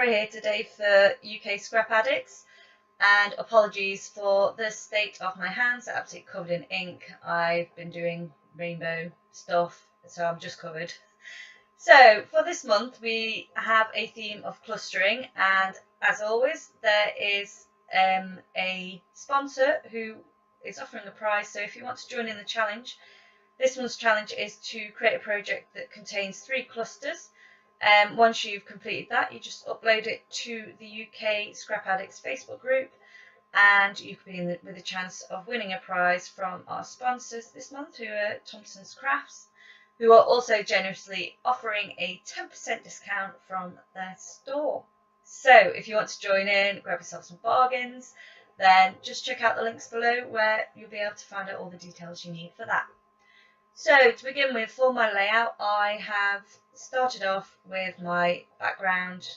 Sarah here today for UK Scrap Addicts, and apologies for the state of my hands. They're absolutely covered in ink. I've been doing rainbow stuff, so I'm just covered. So for this month we have a theme of clustering, and as always there is a sponsor who is offering a prize. So if you want to join in the challenge, this month's challenge is to create a project that contains 3 clusters. Once you've completed that, you just upload it to the UK Scrap Addicts Facebook group, and you could be with a chance of winning a prize from our sponsors this month, who are Thompson's Crafts, who are also generously offering a 10% discount from their store. So if you want to join in, grab yourself some bargains, then just check out the links below where you'll be able to find out all the details you need for that. So to begin with, for my layout, I have started off with my background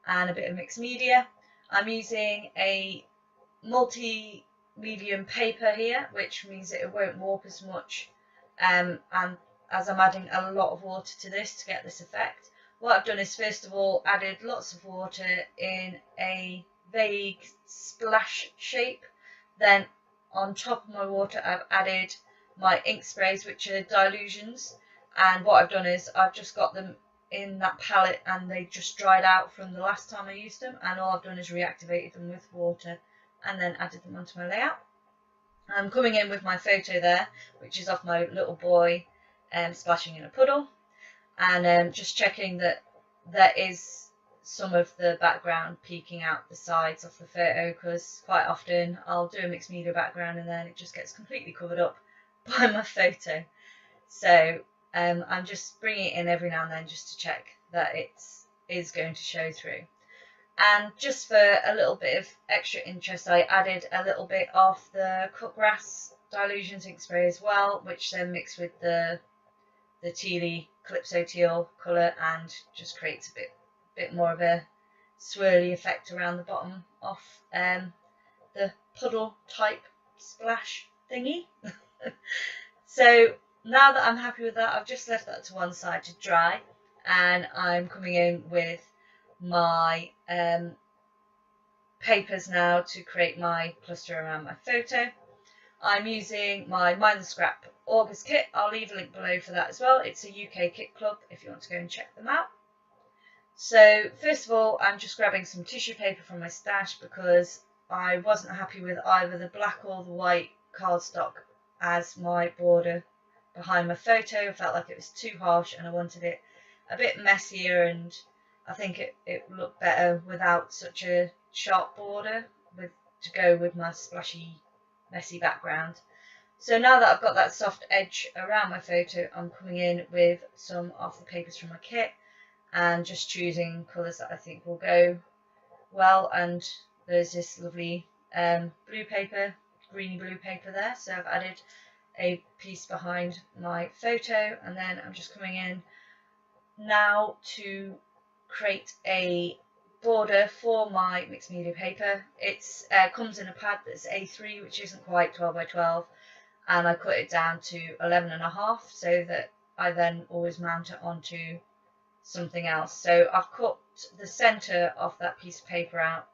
and a bit of mixed media. I'm using a multi-medium paper here, which means that it won't warp as much, and as I'm adding a lot of water to this to get this effect. What I've done is first of all added lots of water in a vague splash shape. Then on top of my water I've added my ink sprays, which are dilutions, and what I've done is I've just got them in that palette and they just dried out from the last time I used them, and all I've done is reactivated them with water and then added them onto my layout. I'm coming in with my photo there, which is of my little boy splashing in a puddle, and just checking that there is some of the background peeking out the sides of the photo, because quite often I'll do a mixed media background and then it just gets completely covered up by my photo. So I'm just bringing it in every now and then just to check that it is going to show through. And just for a little bit of extra interest, I added a little bit of the cut grass dilutions ink spray as well, which then mixed with the tealy Calypso teal colour and just creates a bit more of a swirly effect around the bottom of the puddle type splash thingy. So now that I'm happy with that, I've just left that to one side to dry, and I'm coming in with my papers now to create my cluster around my photo. I'm using my Mind the Scrap August kit. I'll leave a link below for that as well. It's a UK kit club if you want to go and check them out. So first of all, I'm just grabbing some tissue paper from my stash because I wasn't happy with either the black or the white cardstock as my border behind my photo. I felt like it was too harsh and I wanted it a bit messier, and I think it looked better without such a sharp border to go with my splashy messy background. So now that I've got that soft edge around my photo, I'm coming in with some of the papers from my kit and just choosing colours that I think will go well. And there's this lovely blue paper, greeny blue paper there, so I've added a piece behind my photo, and then I'm just coming in now to create a border for my mixed media paper. It comes in a pad that's A3, which isn't quite 12 by 12, and I cut it down to 11.5 so that I then always mount it onto something else. So I've cut the centre of that piece of paper out,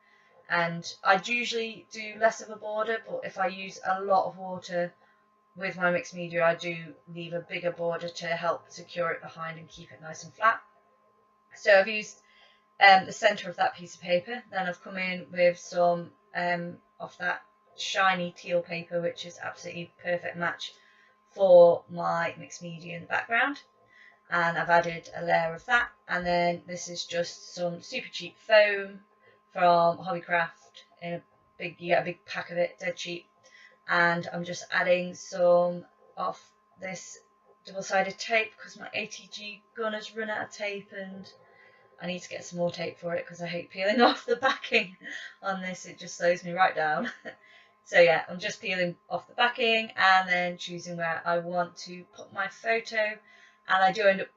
and I'd usually do less of a border, but if I use a lot of water with my mixed media, I do leave a bigger border to help secure it behind and keep it nice and flat. So I've used the centre of that piece of paper. Then I've come in with some of that shiny teal paper, which is absolutely perfect match for my mixed media in the background, and I've added a layer of that. And then this is just some super cheap foam from Hobbycraft in a big, you get a big pack of it, dead cheap, and I'm just adding some of this double-sided tape because my ATG gun has run out of tape and I need to get some more tape for it because I hate peeling off the backing on this. It just slows me right down. So yeah, I'm just peeling off the backing and then choosing where I want to put my photo, and I do end up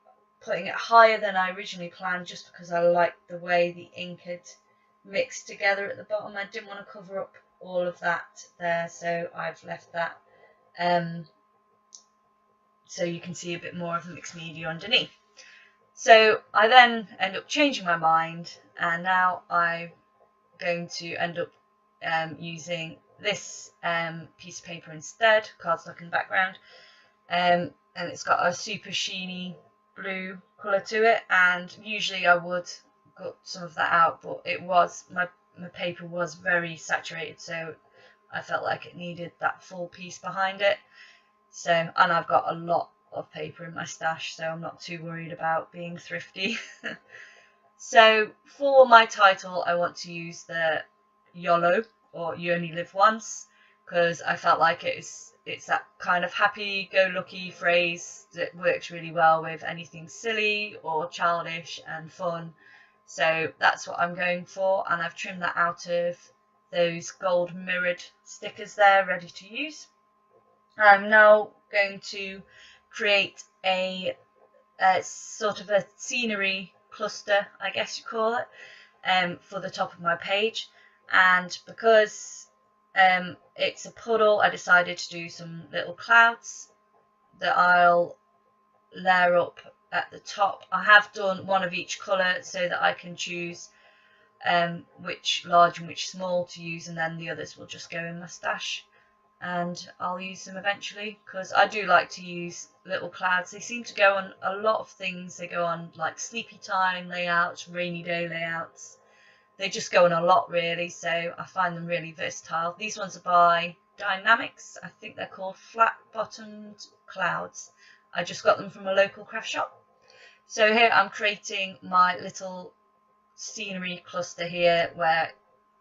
putting it higher than I originally planned just because I like the way the ink had mixed together at the bottom. I didn't want to cover up all of that there, so I've left that so you can see a bit more of the mixed media underneath. So I then end up changing my mind, and now I'm going to end up using this piece of paper instead, cardstock in the background, and it's got a super sheeny blue colour to it, and usually I would cut some of that out, but it was my paper was very saturated, so I felt like it needed that full piece behind it. So, and I've got a lot of paper in my stash, so I'm not too worried about being thrifty. So for my title, I want to use the YOLO, or You Only Live Once, because I felt like it's that kind of happy-go-lucky phrase that works really well with anything silly or childish and fun. So that's what I'm going for, and I've trimmed that out of those gold mirrored stickers there, ready to use. I'm now going to create a sort of a scenery cluster, I guess you call it, for the top of my page. And because it's a puddle, I decided to do some little clouds that I'll layer up at the top. I have done one of each colour so that I can choose which large and which small to use, and then the others will just go in my stash, and I'll use them eventually, because I do like to use little clouds. They seem to go on a lot of things. They go on like sleepy time layouts, rainy day layouts. They just go on a lot really, so I find them really versatile. These ones are by Dynamics. I think they're called flat bottomed clouds. I just got them from a local craft shop. So here I'm creating my little scenery cluster here, where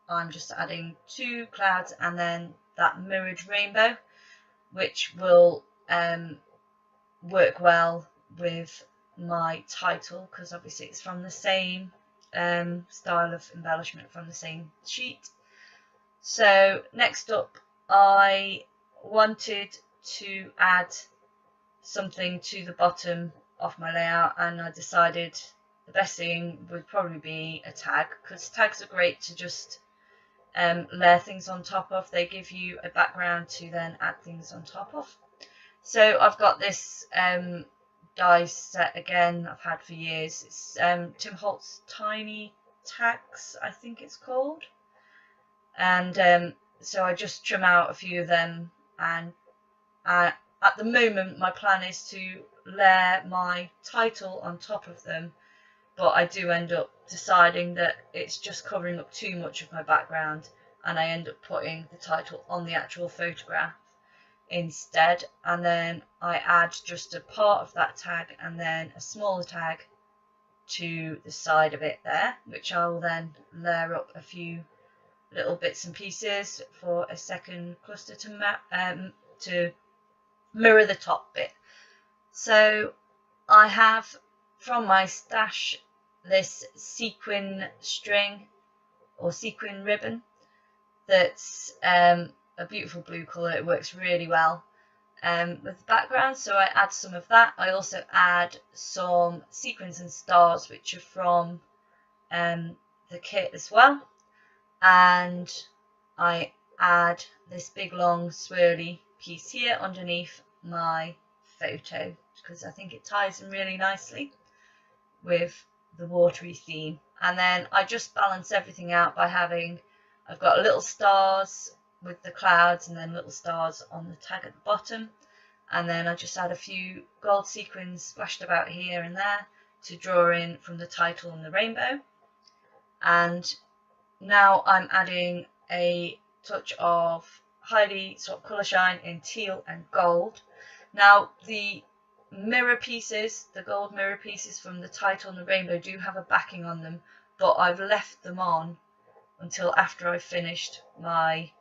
I'm just adding 2 clouds and then that mirrored rainbow, which will work well with my title, because obviously it's from the same style of embellishment from the same sheet. So next up, I wanted to add something to the bottom of my layout, and I decided the best thing would probably be a tag, because tags are great to just layer things on top of. They give you a background to then add things on top of. So I've got this die set again, I've had for years. It's Tim Holtz Tiny Tags, I think it's called. And so I just trim out a few of them, and at the moment my plan is to layer my title on top of them, but I do end up deciding that it's just covering up too much of my background, and I end up putting the title on the actual photograph instead, and then I add just a part of that tag and then a smaller tag to the side of it there, which I will then layer up a few little bits and pieces for a second cluster to mirror the top bit. So I have from my stash this sequin string or sequin ribbon that's a beautiful blue colour. It works really well with the background, so I add some of that. I also add some sequins and stars, which are from the kit as well, and I add this big long swirly piece here underneath my photo, because I think it ties in really nicely with the watery theme. And then I just balance everything out by having, I've got little stars with the clouds and then little stars on the tag at the bottom, and then I just add a few gold sequins splashed about here and there to draw in from the title and the rainbow. And now I'm adding a touch of highly sort of colour shine in teal and gold. Now the mirror pieces, the gold mirror pieces from the title and the rainbow, do have a backing on them, but I've left them on until after I've finished my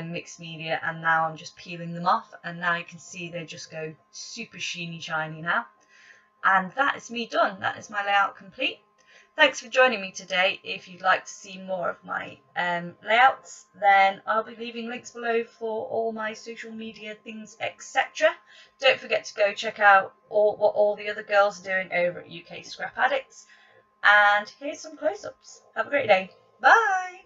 mixed media, and now I'm just peeling them off, and now you can see they just go super sheeny shiny now. And that is me done. That is my layout complete. Thanks for joining me today. If you'd like to see more of my layouts, then I'll be leaving links below for all my social media things, etc. Don't forget to go check out what all the other girls are doing over at UK Scrap Addicts. And here's some close-ups. Have a great day. Bye!